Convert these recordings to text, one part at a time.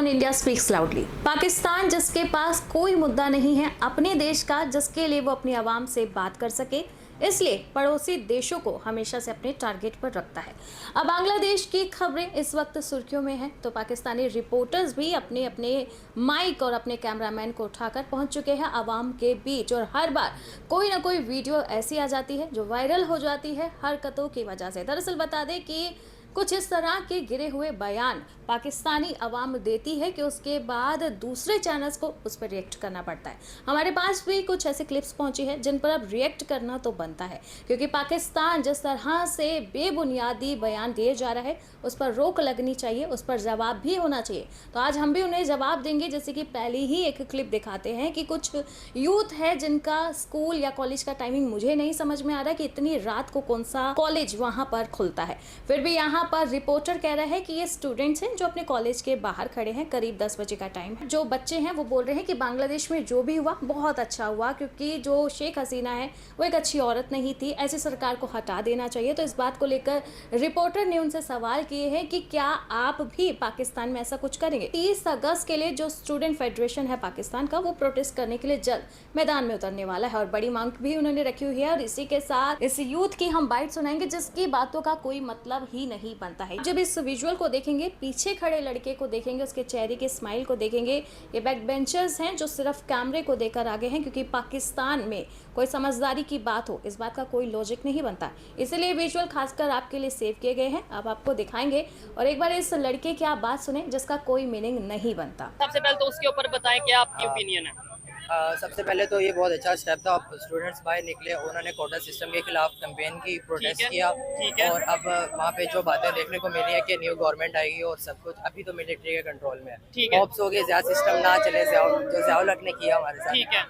On India speaks loudly. Pakistan जिसके पास कोई मुद्दा नहीं है अपने देश का, जिसके लिए वो अपनी आवाम से बात कर सके, इसलिए पड़ोसी देशों को हमेशा से अपने टारगेट पर रखता है। अब बांग्लादेश की खबरें इस वक्त सुर्खियों में हैं, तो पाकिस्तानी रिपोर्टर्स भी अपने अपने माइक और अपने कैमरामैन को उठाकर पहुंच चुके हैं आवाम के बीच, और हर बार कोई ना कोई वीडियो ऐसी आ जाती है जो वायरल हो जाती है हरकतों की वजह से। दरअसल बता दें कि कुछ इस तरह के गिरे हुए बयान पाकिस्तानी अवाम देती है कि उसके बाद दूसरे चैनल्स को उस पर रिएक्ट करना पड़ता है। हमारे पास भी कुछ ऐसे क्लिप्स पहुंची है जिन पर अब रिएक्ट करना तो बनता है, क्योंकि पाकिस्तान जिस तरह से बेबुनियादी बयान दिए जा रहा है उस पर रोक लगनी चाहिए, उस पर जवाब भी होना चाहिए। तो आज हम भी उन्हें जवाब देंगे। जैसे कि पहले ही एक क्लिप दिखाते हैं कि कुछ यूथ है जिनका स्कूल या कॉलेज का टाइमिंग मुझे नहीं समझ में आ रहा कि इतनी रात को कौन सा कॉलेज वहां पर खुलता है। फिर भी यहाँ पर रिपोर्टर कह रहा है कि ये स्टूडेंट्स हैं जो अपने कॉलेज के बाहर खड़े हैं, करीब 10 बजे का टाइम है। जो बच्चे हैं वो बोल रहे हैं कि बांग्लादेश में जो भी हुआ बहुत अच्छा हुआ, क्योंकि जो शेख हसीना है वो एक अच्छी औरत नहीं थी, ऐसी सरकार को हटा देना चाहिए। तो इस बात को लेकर रिपोर्टर ने उनसे सवाल किए हैं कि क्या आप भी पाकिस्तान में ऐसा कुछ करेंगे। 30 अगस्त के लिए जो स्टूडेंट फेडरेशन है पाकिस्तान का, वो प्रोटेस्ट करने के लिए जल्द मैदान में उतरने वाला है, और बड़ी मांग भी उन्होंने रखी हुई है। और इसी के साथ इस यूथ की हम बाइट सुनाएंगे जिसकी बातों का कोई मतलब ही नहीं बनता है। जब इस विजुअल को देखेंगे, पीछे खड़े लड़के को देखेंगे, उसके चेहरे के स्माइल को देखेंगे, ये बैक बेंचर्स हैं जो सिर्फ कैमरे को देकर आगे हैं, क्योंकि पाकिस्तान में कोई समझदारी की बात हो इस बात का कोई लॉजिक नहीं बनता। इसलिए विजुअल खासकर आपके लिए सेव किए गए हैं, अब आपको दिखाएंगे। और एक बार इस लड़के की आप बात सुने जिसका कोई मीनिंग नहीं बनता। सबसे पहले तो उसके ऊपर बताएं क्या आपकी ओपिनियन है। सबसे पहले तो ये बहुत अच्छा स्टेप था। स्टूडेंट्स बाहर निकले, उन्होंने कोटा सिस्टम के खिलाफ कैंपेन की, प्रोटेस्ट किया। ठीक है। और अब वहाँ पे जो बातें देखने को मिली है कि न्यू गवर्नमेंट आएगी और सब कुछ अभी तो मिलिट्री के कंट्रोल में है। ठीक है। होप्स हो गए ज़्यादा सिस्टम ना चले, जो ज़ियाउल हक ने किया हमारे साथ। ठीक है।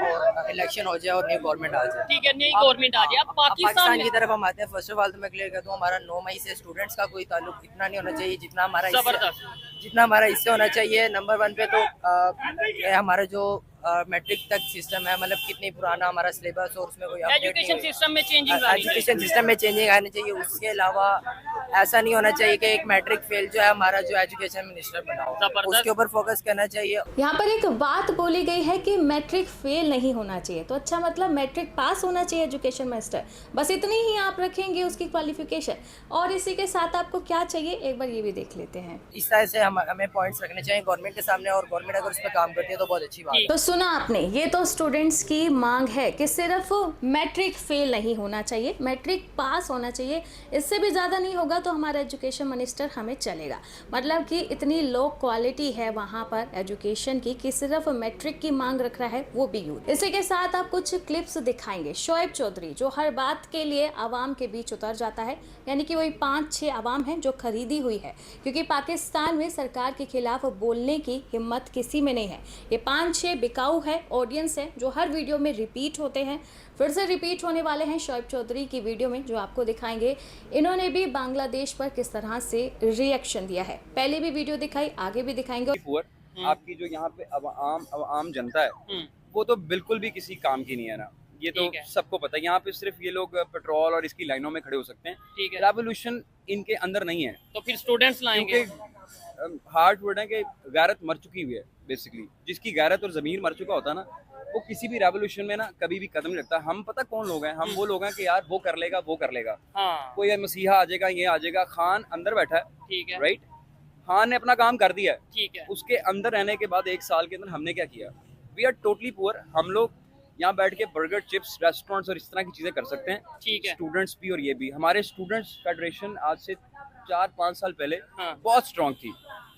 और इलेक्शन हो जाए और न्यू गवर्नमेंट आ जाए। ठीक है, नई गवर्नमेंट आ जाए। अब पाकिस्तान की तरफ हम आते हैं। फर्स्ट ऑफ ऑल तो मैं क्लियर कर दूँ, हमारा 9 मई से स्टूडेंट्स का कोई ताल्लुक इतना नहीं होना चाहिए जितना हमारा इससे होना चाहिए। नंबर 1 पे तो हमारा जो मैट्रिक तक सिस्टम है, मतलब कितनी पुराना हमारा सिलेबस और उसमें कोई एजुकेशन सिस्टम में चेंजिंग आनी चाहिए। उसके अलावा ऐसा नहीं होना चाहिए कि एक मैट्रिक फेल जो है हमारा जो एजुकेशन मिनिस्टर बना हो, उसके ऊपर फोकस करना चाहिए। यहाँ पर एक बात बोली गई है कि मैट्रिक फेल नहीं होना चाहिए, तो अच्छा मतलब मैट्रिक पास होना चाहिए एजुकेशन मिनिस्टर, बस इतनी ही आप रखेंगे उसकी क्वालिफिकेशन। और इसी के साथ आपको क्या चाहिए एक बार ये भी देख लेते हैं। इस तरह से हमें पॉइंट्स रखने चाहिए गवर्नमेंट के सामने, और गवर्नमेंट अगर उस पर काम करती है तो बहुत अच्छी बात है। तो सुना आपने, ये तो स्टूडेंट्स की मांग है कि सिर्फ मैट्रिक फेल नहीं होना चाहिए, मैट्रिक पास होना चाहिए। इससे भी ज़्यादा नहीं होगा तो हमारा एजुकेशन मिनिस्टर हमें चलेगा। मतलब कि इतनी लो क्वालिटी है वहाँ पर एजुकेशन की कि सिर्फ मैट्रिक की मांग रख रहा है, वो भी यूथ। इसी के साथ आप कुछ क्लिप्स दिखाएंगे। शोएब चौधरी जो हर बात के लिए आवाम के बीच उतर जाता है, यानी कि वही 5-6 आवाम हैं जो खरीदी हुई है, क्योंकि पाकिस्तान में सरकार के खिलाफ बोलने की हिम्मत किसी में नहीं है। ये 5-6 बिकाऊ है, ऑडियंस है जो हर वीडियो में रिपीट होते हैं, फिर से रिपीट होने वाले हैं शोएब चौधरी की वीडियो में, जो आपको दिखाएंगे। इन्होंने भी बांग्लादेश पर किस तरह से रिएक्शन दिया है, पहले भी वीडियो दिखाई, आगे भी दिखाएंगे। आपकी जो यहाँ पे अब आम जनता है वो तो बिल्कुल भी किसी काम की नहीं है ना, ये तो सबको पता है। यहाँ पे सिर्फ ये लोग पेट्रोल और इसकी लाइनों में खड़े हो सकते हैं। रेवोल्यूशन इनके अंदर नहीं है, तो फिर स्टूडेंट्स लाएंगे। हार्ड वर्ड है कि गैरत मर चुकी हुई है बेसिकली। जिसकी गैरत और जमीर मर चुका होता है ना, वो किसी भी रेवोल्यूशन में ना कभी भी कदम नहीं रखता। हम पता कौन लोग हैं, हम वो लोग हैं कि यार वो कर लेगा। हाँ। कोई मसीहा आ जाएगा, ये आ जाएगा। खान अंदर बैठा है, ठीक है, राइट। खान ने अपना काम कर दिया है, ठीक है। उसके अंदर रहने के बाद 1 साल के अंदर हमने क्या किया? We are totally poor. हम लोग यहाँ बैठ के बर्गर, चिप्स, रेस्टोरेंट्स और इस तरह की चीजें कर सकते हैं। ठीक है। स्टूडेंट्स भी और ये भी। हमारे स्टूडेंट्स फेडरेशन आज से 4-5 साल पहले हाँ। बहुत स्ट्रॉन्ग थी।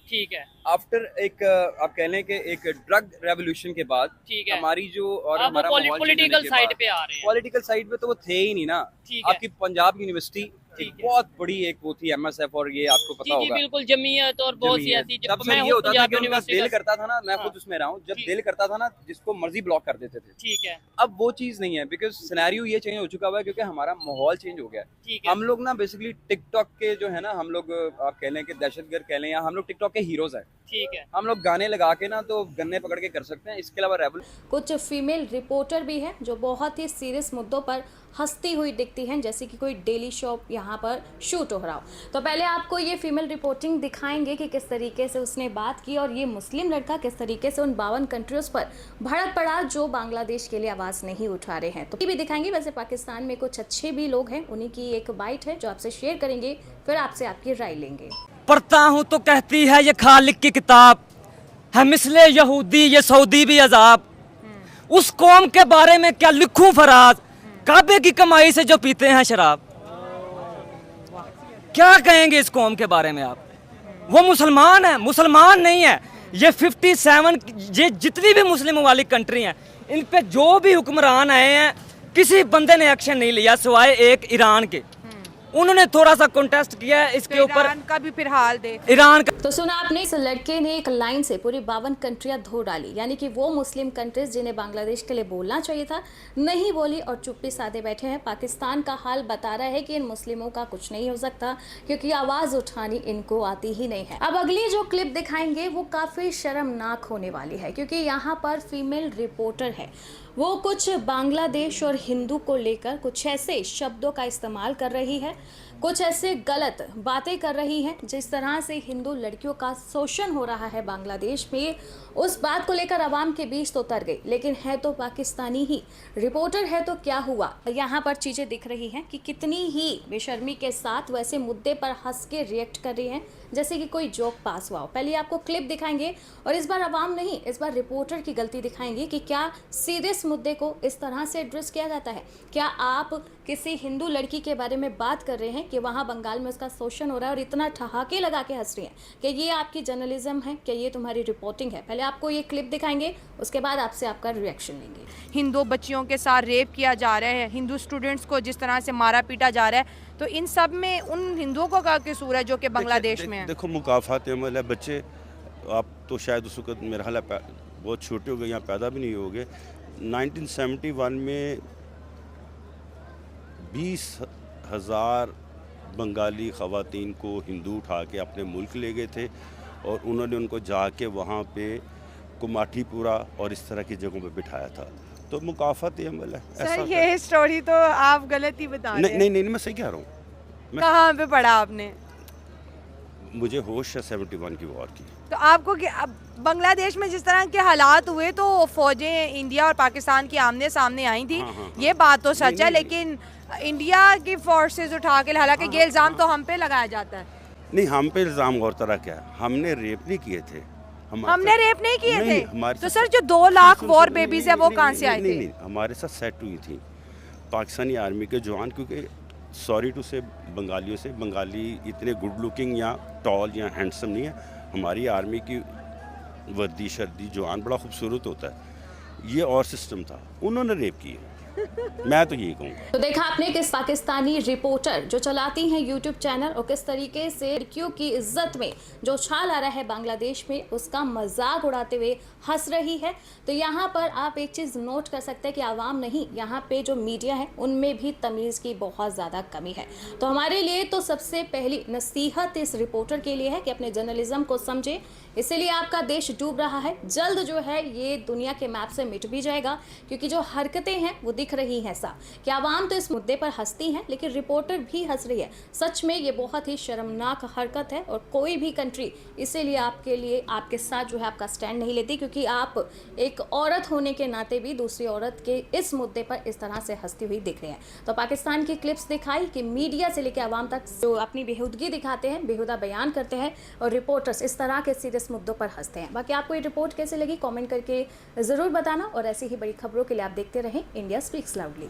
ठीक है। आफ्टर एक आप कह लें कि एक ड्रग रेवोल्यूशन के बाद, ठीक है, हमारी जो और अब हमारा वो पॉलिटिकल साइड पे आ रहे हैं। पॉलिटिकल साइड पे तो वो थे ही नहीं ना। ठीक है। आपकी पंजाब यूनिवर्सिटी एक बहुत बड़ी एक वो थी MSF, और ये आपको पता होगा। बिल्कुल, जमीयत और बहुत सी ऐसी। जब से ये होता था कि उनका दिल करता था ना, मैं खुद उसमें रहा हूँ, जब दिल करता था ना जिसको मर्जी ब्लॉक कर देते थे। ठीक है। अब वो चीज नहीं है, बिकॉज सिनेरियो ये चेंज हो चुका हुआ है, क्योंकि हमारा माहौल चेंज हो गया है। हम लोग ना बेसिकली टिकटॉक के जो है ना, हम लोग आप कह लें कि दहशतगर्द कह लें, या हम लोग टिकटॉक के हीरोज हैं। ठीक है। हम लोग गाने लगा के ना तो गन्ने पकड़ के कर सकते हैं। इसके अलावा कुछ फीमेल रिपोर्टर भी हैं जो बहुत ही सीरियस मुद्दों पर हंसती हुई दिखती हैं, जैसे कि कोई डेली शॉप यहाँ जहां पर शूट हो रहा हो। तो पहले आपको ये फीमेल रिपोर्टिंग दिखाएंगे कि किस तरीके से उसने बात की और ये मुस्लिम लड़का किस तरीके से उन 52 कंट्रीज पर भड़क पड़ा जो बांग्लादेश के लिए आवाज़ नहीं उठा रहे हैं। तो ये भी दिखाएंगे। वैसे पाकिस्तान में कुछ अच्छे भी लोग हैं, उन्हीं की एक बाइट है जो आपसे शेयर करेंगे, फिर आपसे आपकी राय लेंगे। पढ़ता हूँ तो कहती है ये खालिक की किताब है, मिसले यहूदी ये सऊदी भी अजाब। उस कौम के बारे में क्या लिखूं फराज, काबे की कमाई से जो पीते हैं शराब। क्या कहेंगे इस कौम के बारे में आप? वो मुसलमान है, मुसलमान नहीं है। ये 57 ये जितनी भी मुस्लिम वाली कंट्री हैं, इन पे जो भी हुक्मरान आए हैं किसी बंदे ने एक्शन नहीं लिया सिवाय एक ईरान के। उन्होंने थोड़ा सा कॉन्टेस्ट किया है इसके ऊपर। ईरान का भी फिर हाल देख। ईरान का तो सुना आपने, इस लड़के ने एक लाइन से पूरी 52 कंट्रियां धो डाली, यानी कि वो मुस्लिम कंट्रीज जिन्हें बांग्लादेश के लिए बोलना चाहिए था नहीं बोली और चुप्पी साधे बैठे हैं। पाकिस्तान का हाल बता रहा है कि इन मुस्लिमों का कुछ नहीं हो सकता क्योंकि आवाज़ उठानी इनको आती ही नहीं है। अब अगली जो क्लिप दिखाएंगे वो काफ़ी शर्मनाक होने वाली है क्योंकि यहाँ पर फीमेल रिपोर्टर है, वो कुछ बांग्लादेश और हिंदू को लेकर कुछ ऐसे शब्दों का इस्तेमाल कर रही है, कुछ ऐसे गलत बातें कर रही है जिस तरह से हिंदू लड़कियों का शोषण हो रहा है बांग्लादेश में। उस बात को लेकर आवाम के बीच तो उतर गई, लेकिन है तो पाकिस्तानी ही, रिपोर्टर है तो क्या हुआ। यहाँ पर चीज़ें दिख रही हैं कि कितनी ही बेशर्मी के साथ वैसे मुद्दे पर हंस के रिएक्ट कर रही हैं जैसे कि कोई जोक पास हुआ हो। पहले आपको क्लिप दिखाएंगे और इस बार आवाम नहीं, इस बार रिपोर्टर की गलती दिखाएंगे कि क्या सीरियस मुद्दे को इस तरह से एड्रेस किया जाता है। क्या आप किसी हिंदू लड़की के बारे में बात कर रहे हैं कि वहाँ बंगाल में उसका शोषण हो रहा है और इतना ठहाके लगा के हंस रही हैं कि ये आपकी जर्नलिज्म है, क्या ये तुम्हारी रिपोर्टिंग है। पहले आपको ये क्लिप दिखाएंगे, उसके बाद आपसे आपका रिएक्शन लेंगे। हिंदू बच्चियों के साथ रेप किया जा रहा है, हिंदू स्टूडेंट्स को जिस तरह से मारा पीटा जा रहा है, तो इन सब में उन हिंदुओं को क्या कसूर है जो कि बांग्लादेश में है? देखो मुकाफात अमल है। बच्चे आप तो शायद उस वक्त मेरा ख्याल है बहुत छोटे हो गए, यहाँ पैदा भी नहीं हो गए। 1971 में 20,000 बंगाली ख़वातीन को हिंदू उठा के अपने मुल्क ले गए थे और उन्होंने उनको जाके वहाँ पे कुमाठीपुरा और इस तरह की जगहों पे बिठाया था। तो मुकाफात अमल है। सर ये स्टोरी तो आप गलत ही बता रहे हैं। नहीं, मैं सही कह रहा हूँ। कहाँ पे पढ़ा आपने? मुझे होश है 71 की वॉर की। तो आपको अब बांग्लादेश में जिस तरह के हालात हुए तो फौजें इंडिया और पाकिस्तान की आमने सामने आई थी। हाँ। ये बात तो सच है, लेकिन इंडिया की फोर्सेस उठा के, हालांकि ये इल्ज़ाम तो हम पे लगाया जाता है। नहीं, हम पे इल्ज़ाम और तरह क्या है, हमने रेप नहीं किए थे। हमने रेप नहीं किए थे। हमारे तो सर जो 2 लाख वॉर बेबीज है वो कहाँ से आए थे? नहीं, हमारे साथ सेट हुई थी पाकिस्तानी आर्मी के जवान, क्योंकि सॉरी टू से बंगालियों से, बंगाली इतने गुड लुकिंग या टॉल या हैंडसम नहीं है। हमारी आर्मी की वर्दी शर्दी जवान बड़ा खूबसूरत होता है। ये और सिस्टम था, उन्होंने रेप किए। मैं तो यही कहूँगा। तो देखा आपने किस पाकिस्तानी रिपोर्टर जो चलाती हैं यूट्यूब चैनल और किस तरीके से लड़कियों की इज्जत में जो छाल आ रहा है बांग्लादेश में उसका मजाक उड़ाते हुए हंस रही है। तो यहाँ पर आप एक चीज़ नोट कर सकते हैं कि आवाम नहीं, यहाँ पे जो मीडिया है उनमें भी तमीज़ की बहुत ज़्यादा कमी है। तो हमारे लिए तो सबसे पहली नसीहत इस रिपोर्टर के लिए है कि अपने जर्नलिज्म को समझे, इसीलिए आपका देश डूब रहा है। जल्द जो है ये दुनिया के मैप से मिट भी जाएगा क्योंकि जो हरकतें हैं वो दिख रही हैं साफ कि आवाम तो इस मुद्दे पर हंसती हैं लेकिन रिपोर्टर भी हंस रही है। सच में ये बहुत ही शर्मनाक हरकत है और कोई भी कंट्री इसीलिए आपके लिए, आपके साथ जो है आपका स्टैंड नहीं लेती क्योंकि आप एक औरत होने के नाते भी दूसरी औरत के इस मुद्दे पर इस तरह से हंसती हुई दिख रही हैं। तो पाकिस्तान की क्लिप्स दिखाई कि मीडिया से लेकर आवाम तक जो अपनी बेहुदगी दिखाते हैं, बेहुदा बयान करते हैं और रिपोर्टर्स इस तरह के सीरियस मुद्दों पर हंसते हैं। बाकी आपको ये रिपोर्ट कैसे लगी कमेंट करके ज़रूर बताना और ऐसी ही बड़ी खबरों के लिए आप देखते रहें इंडिया स्पीक्स लाउडली।